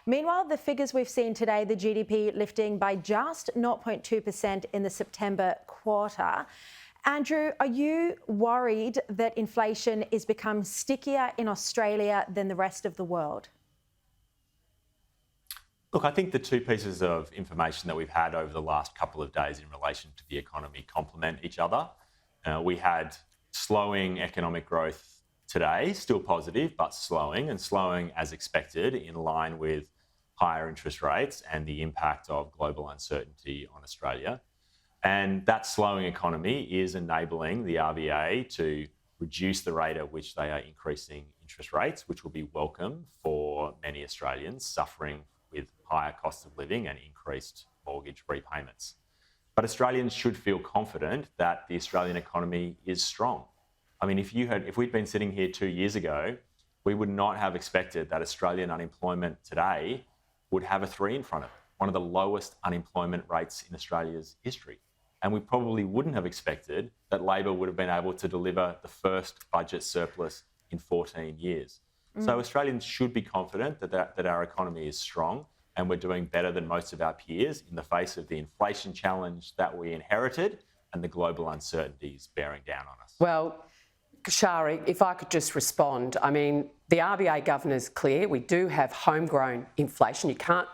Meanwhile, the figures we've seen today, the GDP lifting by just 0.2% in the September quarter. Andrew, are you worried that inflation is become stickier in Australia than the rest of the world? Look, I think the two pieces of information that we've had over the last couple of days in relation to the economy complement each other. We had slowing economic growth today, still positive, but slowing, and slowing as expected, in line with higher interest rates and the impact of global uncertainty on Australia. And that slowing economy is enabling the RBA to reduce the rate at which they are increasing interest rates, which will be welcome for many Australians suffering with higher costs of living and increased mortgage repayments. But Australians should feel confident that the Australian economy is strong. I mean, if we'd been sitting here 2 years ago, we would not have expected that Australian unemployment today would have a 3 in front of it, one of the lowest unemployment rates in Australia's history. And we probably wouldn't have expected that Labor would have been able to deliver the first budget surplus in 14 years. So Australians should be confident that our economy is strong, and we're doing better than most of our peers in the face of the inflation challenge that we inherited and the global uncertainties bearing down on us. Well, Sharri, if I could just respond. I mean, the RBA governor's clear. We do have homegrown inflation. You can't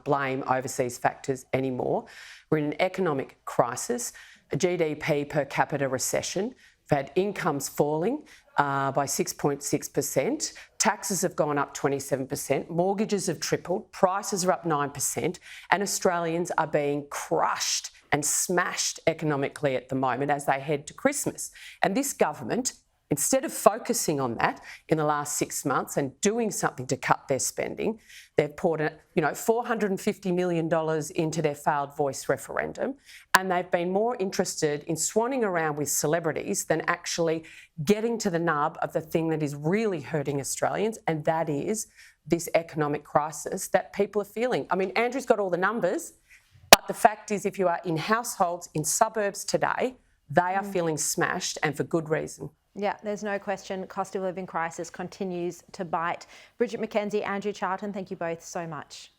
blame overseas factors anymore. We're in an economic crisis, a GDP per capita recession. We've had incomes falling by 6.6%. Taxes have gone up 27%. Mortgages have tripled. Prices are up 9%. And Australians are being crushed and smashed economically at the moment as they head to Christmas. And this government, instead of focusing on that in the last 6 months and doing something to cut their spending, they've poured $450 million into their failed voice referendum, and they've been more interested in swanning around with celebrities than actually getting to the nub of the thing that is really hurting Australians, and that is this economic crisis that people are feeling. I mean, Andrew's got all the numbers, but the fact is, if you are in households in suburbs today, they are feeling smashed, and for good reason. Yeah, there's no question. Cost of living crisis continues to bite. Bridget McKenzie, Andrew Charlton, thank you both so much.